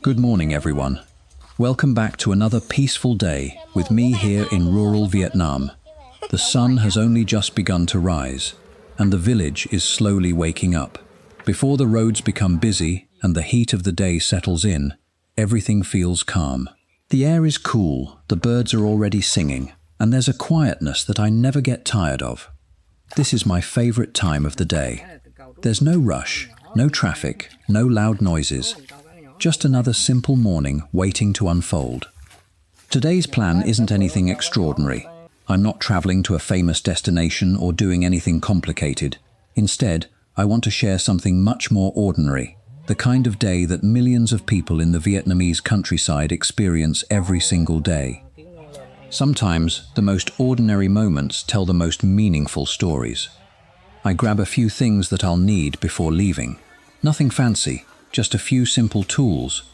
Good morning, everyone. Welcome back to another peaceful day with me here in rural Vietnam. The sun has only just begun to rise, and the village is slowly waking up. Before the roads become busy and the heat of the day settles in, everything feels calm. The air is cool, the birds are already singing, and there's a quietness that I never get tired of. This is my favorite time of the day. There's no rush, no traffic, no loud noises. Just another simple morning waiting to unfold. Today's plan isn't anything extraordinary. I'm not traveling to a famous destination or doing anything complicated. Instead, I want to share something much more ordinary, the kind of day that millions of people in the Vietnamese countryside experience every single day. Sometimes, the most ordinary moments tell the most meaningful stories. I grab a few things that I'll need before leaving. Nothing fancy, just a few simple tools.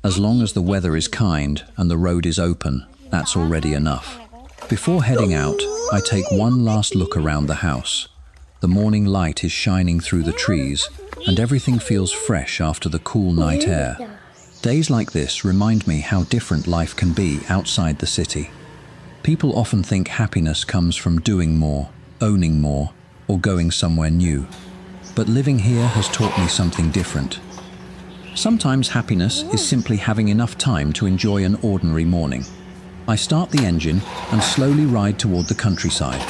As long as the weather is kind and the road is open, that's already enough. Before heading out, I take one last look around the house. The morning light is shining through the trees, and everything feels fresh after the cool night air. Days like this remind me how different life can be outside the city. People often think happiness comes from doing more, owning more, or going somewhere new. But living here has taught me something different. Sometimes happiness is simply having enough time to enjoy an ordinary morning. I start the engine and slowly ride toward the countryside.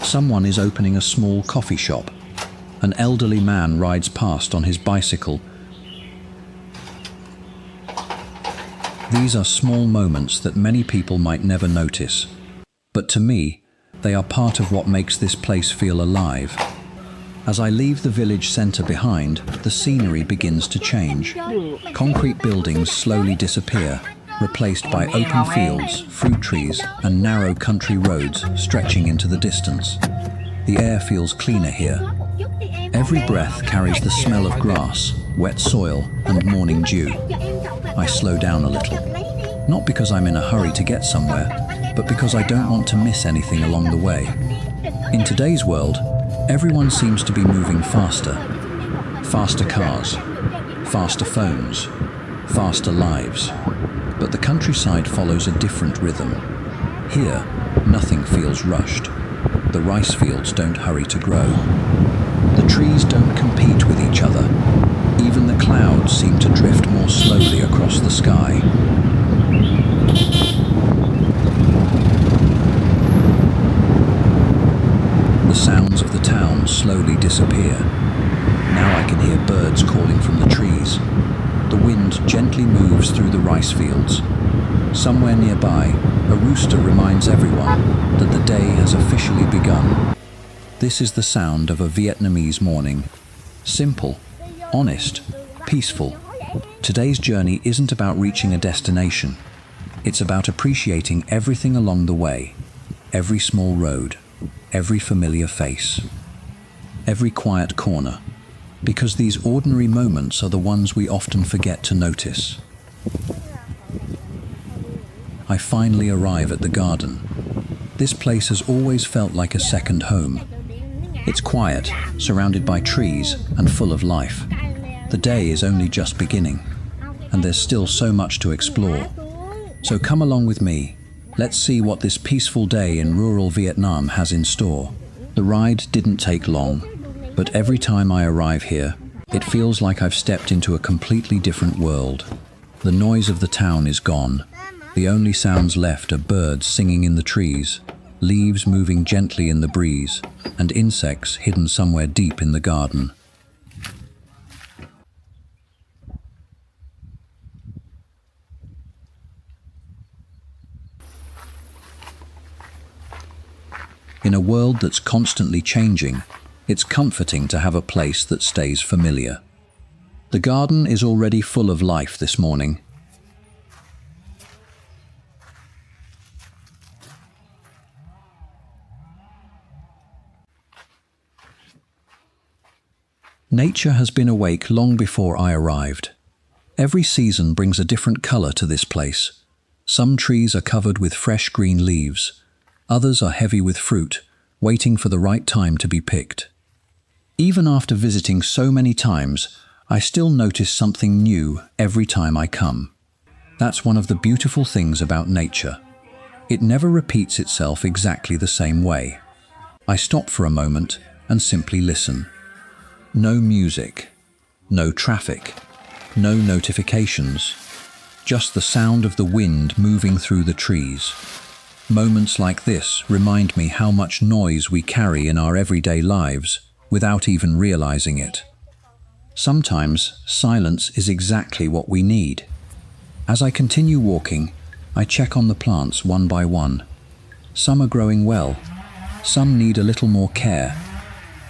Someone is opening a small coffee shop. An elderly man rides past on his bicycle. These are small moments that many people might never notice. But to me, they are part of what makes this place feel alive. As I leave the village centre behind, the scenery begins to change. Concrete buildings slowly disappear, replaced by open fields, fruit trees, and narrow country roads stretching into the distance. The air feels cleaner here. Every breath carries the smell of grass, wet soil, and morning dew. I slow down a little. Not because I'm in a hurry to get somewhere, but because I don't want to miss anything along the way. In today's world, everyone seems to be moving faster. Faster cars, faster phones, faster lives. But the countryside follows a different rhythm. Here, nothing feels rushed. The rice fields don't hurry to grow. The trees don't compete with each other. Even the clouds seem to drift more slowly across the sky. The sounds of the town slowly disappear. Now I can hear birds calling from the trees. The wind gently moves through the rice fields. Somewhere nearby, a rooster reminds everyone that the day has officially begun. This is the sound of a Vietnamese morning. Simple, honest, peaceful. Today's journey isn't about reaching a destination. It's about appreciating everything along the way. Every small road, every familiar face, every quiet corner. Because these ordinary moments are the ones we often forget to notice. I finally arrive at the garden. This place has always felt like a second home. It's quiet, surrounded by trees, and full of life. The day is only just beginning, and there's still so much to explore. So come along with me. Let's see what this peaceful day in rural Vietnam has in store. The ride didn't take long, but every time I arrive here, it feels like I've stepped into a completely different world. The noise of the town is gone. The only sounds left are birds singing in the trees, leaves moving gently in the breeze, and insects hidden somewhere deep in the garden. In a world that's constantly changing, it's comforting to have a place that stays familiar. The garden is already full of life this morning. Nature has been awake long before I arrived. Every season brings a different color to this place. Some trees are covered with fresh green leaves. Others are heavy with fruit, waiting for the right time to be picked. Even after visiting so many times, I still notice something new every time I come. That's one of the beautiful things about nature. It never repeats itself exactly the same way. I stop for a moment and simply listen. No music, no traffic, no notifications, just the sound of the wind moving through the trees. Moments like this remind me how much noise we carry in our everyday lives without even realizing it. Sometimes silence is exactly what we need. As I continue walking, I check on the plants one by one. Some are growing well. Some need a little more care.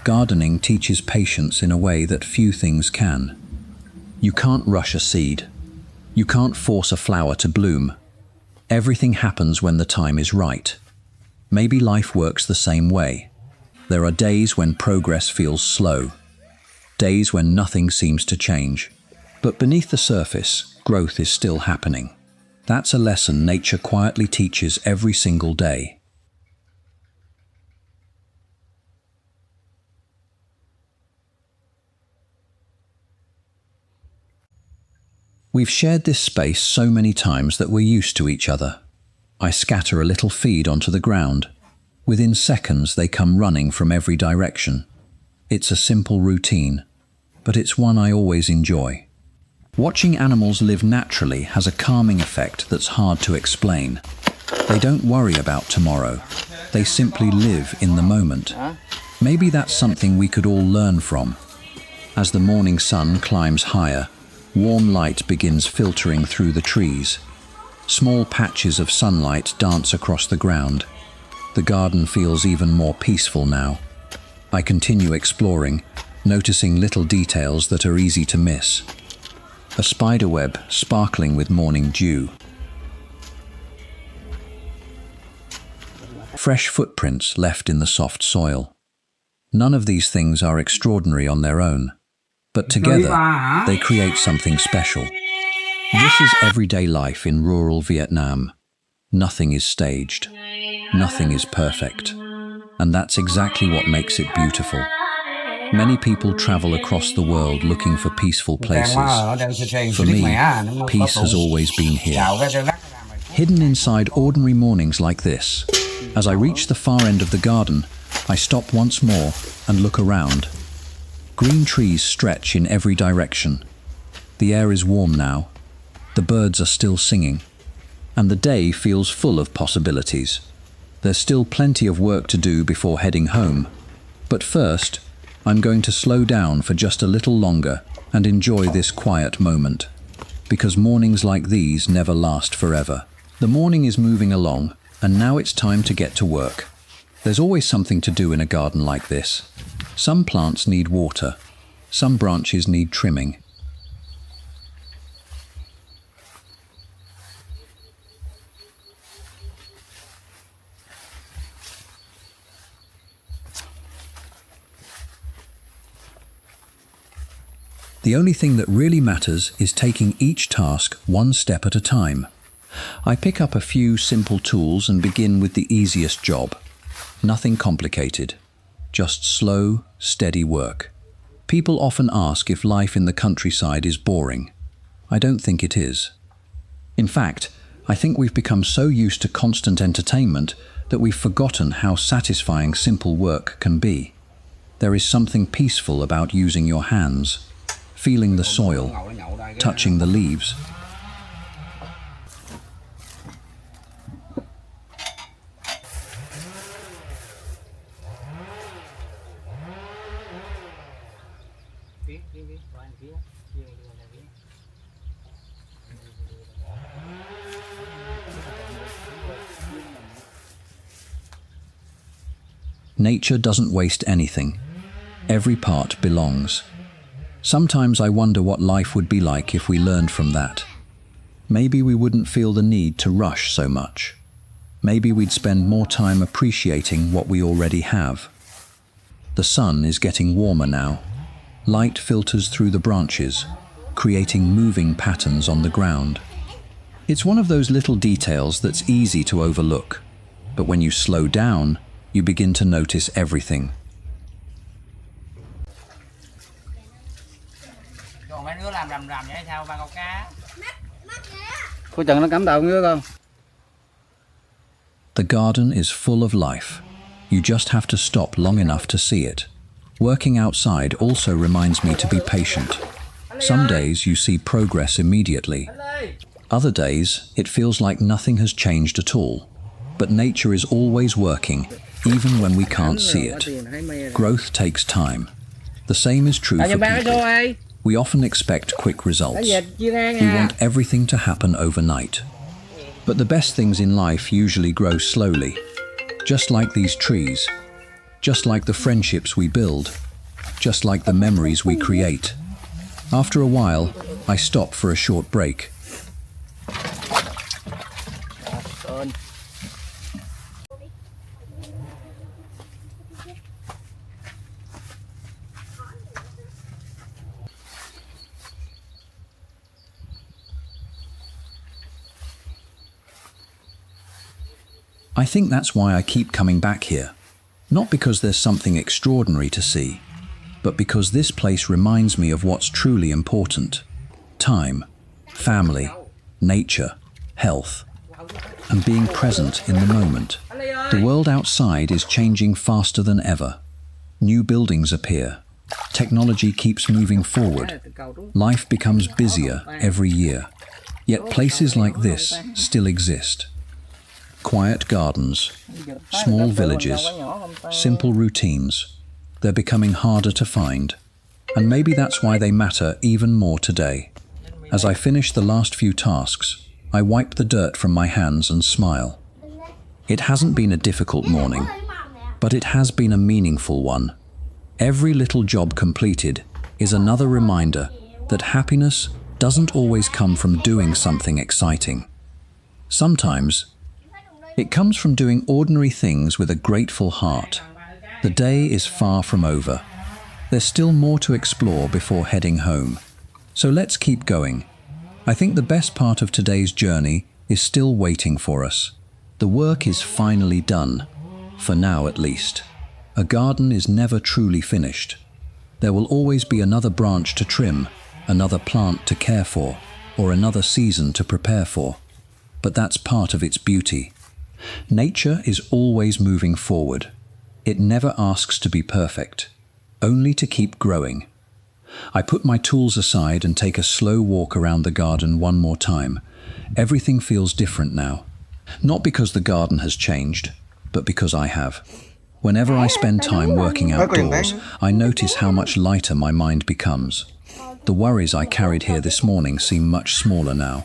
Gardening teaches patience in a way that few things can. You can't rush a seed. You can't force a flower to bloom. Everything happens when the time is right. Maybe life works the same way. There are days when progress feels slow. Days when nothing seems to change. But beneath the surface, growth is still happening. That's a lesson nature quietly teaches every single day. We've shared this space so many times that we're used to each other. I scatter a little feed onto the ground. Within seconds, they come running from every direction. It's a simple routine, but it's one I always enjoy. Watching animals live naturally has a calming effect that's hard to explain. They don't worry about tomorrow. They simply live in the moment. Maybe that's something we could all learn from. As the morning sun climbs higher, warm light begins filtering through the trees. Small patches of sunlight dance across the ground. The garden feels even more peaceful now. I continue exploring, noticing little details that are easy to miss. A spiderweb sparkling with morning dew. Fresh footprints left in the soft soil. None of these things are extraordinary on their own, but together they create something special. This is everyday life in rural Vietnam. Nothing is staged. Nothing is perfect. And that's exactly what makes it beautiful. Many people travel across the world looking for peaceful places. For me, peace has always been here. Hidden inside ordinary mornings like this. As I reach the far end of the garden, I stop once more and look around. Green trees stretch in every direction. The air is warm now. The birds are still singing. And the day feels full of possibilities. There's still plenty of work to do before heading home. But first, I'm going to slow down for just a little longer and enjoy this quiet moment. Because mornings like these never last forever. The morning is moving along, and now it's time to get to work. There's always something to do in a garden like this. Some plants need water. Some branches need trimming. The only thing that really matters is taking each task one step at a time. I pick up a few simple tools and begin with the easiest job. Nothing complicated, just slow, steady work. People often ask if life in the countryside is boring. I don't think it is. In fact, I think we've become so used to constant entertainment that we've forgotten how satisfying simple work can be. There is something peaceful about using your hands. Feeling the soil, touching the leaves. Nature doesn't waste anything. Every part belongs. Sometimes I wonder what life would be like if we learned from that. Maybe we wouldn't feel the need to rush so much. Maybe we'd spend more time appreciating what we already have. The sun is getting warmer now. Light filters through the branches, creating moving patterns on the ground. It's one of those little details that's easy to overlook, but when you slow down, you begin to notice everything. Còn mấy đứa làm rầm rầm vậy sao ba con cá? Cô Trần nó cắm đầu nữa con. The garden is full of life. You just have to stop long enough to see it. Working outside also reminds me to be patient. Some days you see progress immediately. Other days it feels like nothing has changed at all. But nature is always working, even when we can't see it. Growth takes time. The same is true for people. We often expect quick results. We want everything to happen overnight. But the best things in life usually grow slowly, just like these trees, just like the friendships we build, just like the memories we create. After a while, I stop for a short break. I think that's why I keep coming back here. Not because there's something extraordinary to see, but because this place reminds me of what's truly important. Time, family, nature, health, and being present in the moment. The world outside is changing faster than ever. New buildings appear. Technology keeps moving forward. Life becomes busier every year. Yet places like this still exist. Quiet gardens, small villages, simple routines. They're becoming harder to find. And maybe that's why they matter even more today. As I finish the last few tasks, I wipe the dirt from my hands and smile. It hasn't been a difficult morning, but it has been a meaningful one. Every little job completed is another reminder that happiness doesn't always come from doing something exciting. Sometimes, it comes from doing ordinary things with a grateful heart. The day is far from over. There's still more to explore before heading home. So let's keep going. I think the best part of today's journey is still waiting for us. The work is finally done, for now at least. A garden is never truly finished. There will always be another branch to trim, another plant to care for, or another season to prepare for. But that's part of its beauty. Nature is always moving forward. It never asks to be perfect, only to keep growing. I put my tools aside and take a slow walk around the garden one more time. Everything feels different now. Not because the garden has changed, but because I have. Whenever I spend time working outdoors, I notice how much lighter my mind becomes. The worries I carried here this morning seem much smaller now.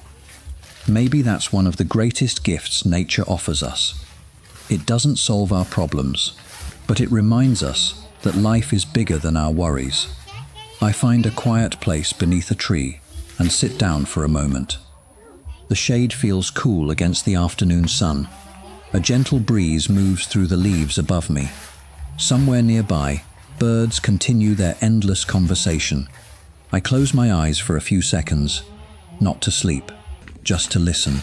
Maybe that's one of the greatest gifts nature offers us. It doesn't solve our problems, but it reminds us that life is bigger than our worries. I find a quiet place beneath a tree and sit down for a moment. The shade feels cool against the afternoon sun. A gentle breeze moves through the leaves above me. Somewhere nearby, birds continue their endless conversation. I close my eyes for a few seconds, not to sleep, just to listen.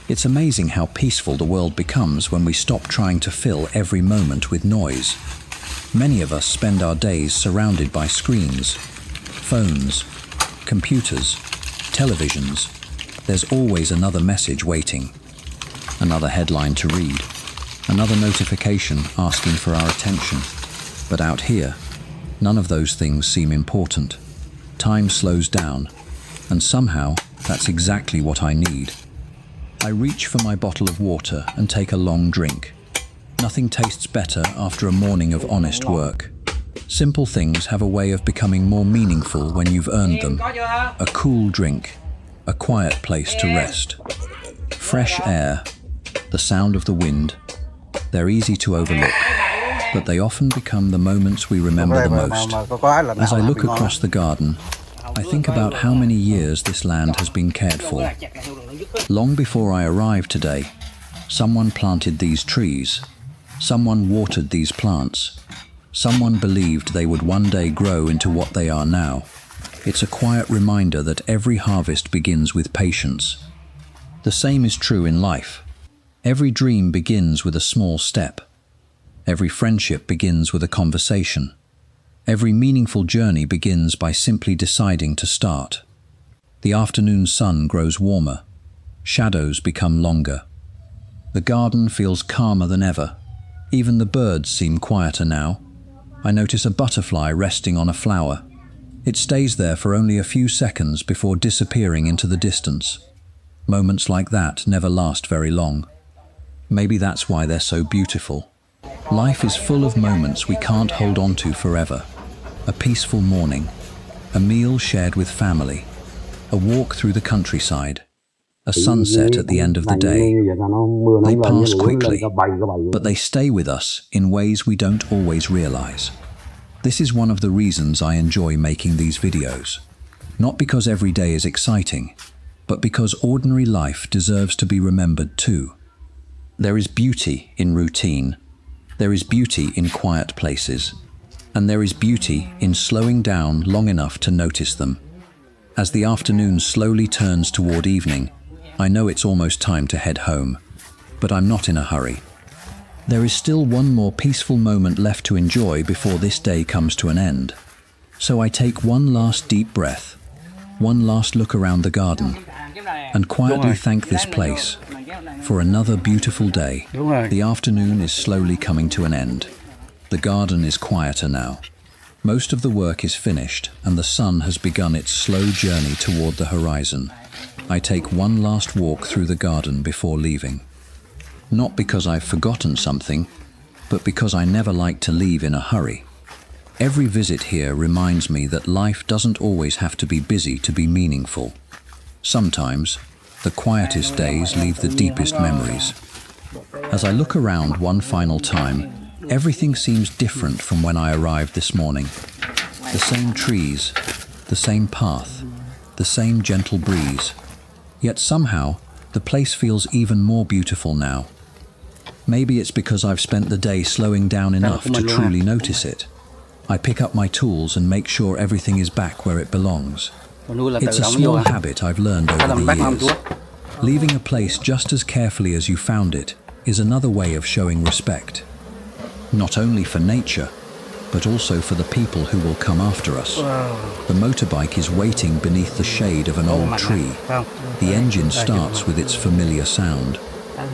It's amazing how peaceful the world becomes when we stop trying to fill every moment with noise. Many of us spend our days surrounded by screens, phones, computers, televisions. There's always another message waiting, another headline to read, another notification asking for our attention. But out here, none of those things seem important. Time slows down, and somehow that's exactly what I need. I reach for my bottle of water and take a long drink. Nothing tastes better after a morning of honest work. Simple things have a way of becoming more meaningful when you've earned them. A cool drink, a quiet place to rest. Fresh air, the sound of the wind. They're easy to overlook, but they often become the moments we remember the most. As I look across the garden, I think about how many years this land has been cared for. Long before I arrived today, someone planted these trees. Someone watered these plants. Someone believed they would one day grow into what they are now. It's a quiet reminder that every harvest begins with patience. The same is true in life. Every dream begins with a small step. Every friendship begins with a conversation. Every meaningful journey begins by simply deciding to start. The afternoon sun grows warmer. Shadows become longer. The garden feels calmer than ever. Even the birds seem quieter now. I notice a butterfly resting on a flower. It stays there for only a few seconds before disappearing into the distance. Moments like that never last very long. Maybe that's why they're so beautiful. Life is full of moments we can't hold on to forever. A peaceful morning, a meal shared with family, a walk through the countryside, a sunset at the end of the day. They pass quickly, but they stay with us in ways we don't always realize. This is one of the reasons I enjoy making these videos. Not because every day is exciting, but because ordinary life deserves to be remembered too. There is beauty in routine. There is beauty in quiet places. And there is beauty in slowing down long enough to notice them. As the afternoon slowly turns toward evening, I know it's almost time to head home, but I'm not in a hurry. There is still one more peaceful moment left to enjoy before this day comes to an end. So I take one last deep breath, one last look around the garden, and quietly thank this place for another beautiful day. The afternoon is slowly coming to an end. The garden is quieter now. Most of the work is finished, and the sun has begun its slow journey toward the horizon. I take one last walk through the garden before leaving. Not because I've forgotten something, but because I never like to leave in a hurry. Every visit here reminds me that life doesn't always have to be busy to be meaningful. Sometimes, the quietest days leave the deepest memories. As I look around one final time, everything seems different from when I arrived this morning. The same trees, the same path, the same gentle breeze. Yet somehow, the place feels even more beautiful now. Maybe it's because I've spent the day slowing down enough to truly notice it. I pick up my tools and make sure everything is back where it belongs. It's a small habit I've learned over the years. Leaving a place just as carefully as you found it is another way of showing respect. Not only for nature, but also for the people who will come after us. The motorbike is waiting beneath the shade of an old tree. The engine starts with its familiar sound.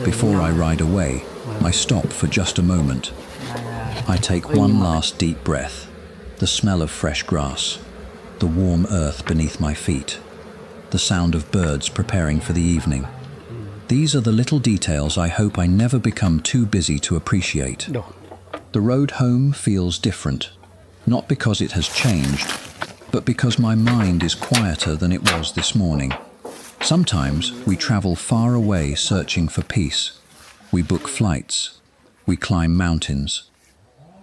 Before I ride away, I stop for just a moment. I take one last deep breath. The smell of fresh grass, the warm earth beneath my feet, the sound of birds preparing for the evening. These are the little details I hope I never become too busy to appreciate. The road home feels different, not because it has changed, but because my mind is quieter than it was this morning. Sometimes we travel far away searching for peace. We book flights. We climb mountains.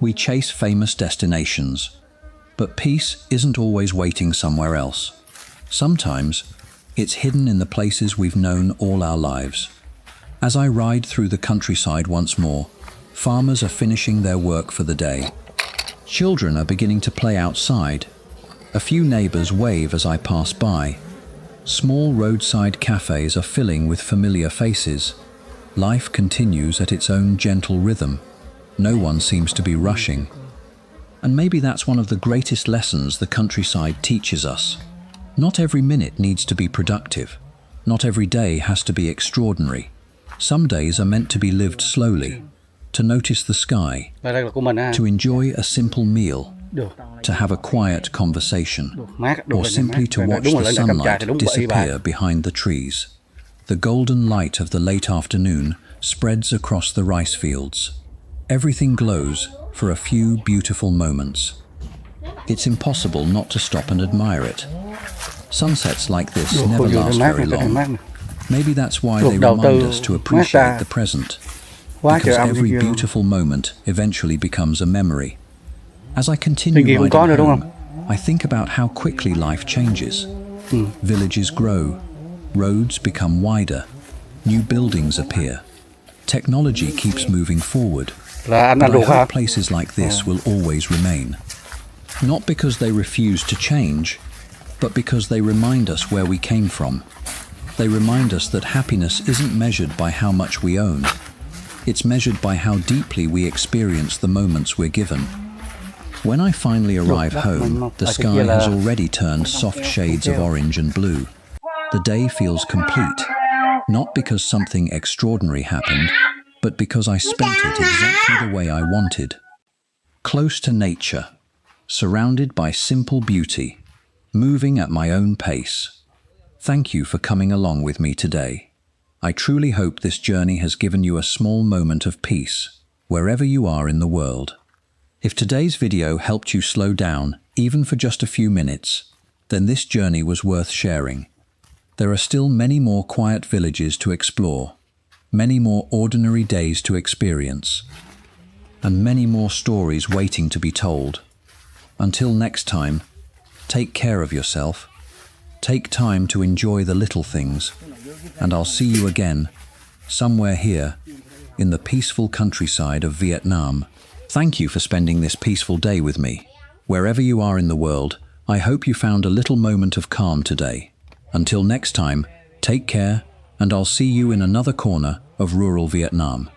We chase famous destinations. But peace isn't always waiting somewhere else. Sometimes it's hidden in the places we've known all our lives. As I ride through the countryside once more, farmers are finishing their work for the day. Children are beginning to play outside. A few neighbors wave as I pass by. Small roadside cafes are filling with familiar faces. Life continues at its own gentle rhythm. No one seems to be rushing. And maybe that's one of the greatest lessons the countryside teaches us. Not every minute needs to be productive. Not every day has to be extraordinary. Some days are meant to be lived slowly. To notice the sky, to enjoy a simple meal, to have a quiet conversation, or simply to watch the sunlight disappear behind the trees. The golden light of the late afternoon spreads across the rice fields. Everything glows for a few beautiful moments. It's impossible not to stop and admire it. Sunsets like this never last very long. Maybe that's why they remind us to appreciate the present. Because every beautiful moment eventually becomes a memory. As I continue riding home, I think about how quickly life changes. Villages grow, roads become wider, new buildings appear. Technology keeps moving forward, but I hope places like this will always remain. Not because they refuse to change, but because they remind us where we came from. They remind us that happiness isn't measured by how much we own. It's measured by how deeply we experience the moments we're given. When I finally arrive home, the sky has already turned soft shades of orange and blue. The day feels complete, not because something extraordinary happened, but because I spent it exactly the way I wanted. Close to nature, surrounded by simple beauty, moving at my own pace. Thank you for coming along with me today. I truly hope this journey has given you a small moment of peace, wherever you are in the world. If today's video helped you slow down, even for just a few minutes, then this journey was worth sharing. There are still many more quiet villages to explore, many more ordinary days to experience, and many more stories waiting to be told. Until next time, take care of yourself, take time to enjoy the little things, and I'll see you again, somewhere here, in the peaceful countryside of Vietnam. Thank you for spending this peaceful day with me. Wherever you are in the world, I hope you found a little moment of calm today. Until next time, take care, and I'll see you in another corner of rural Vietnam.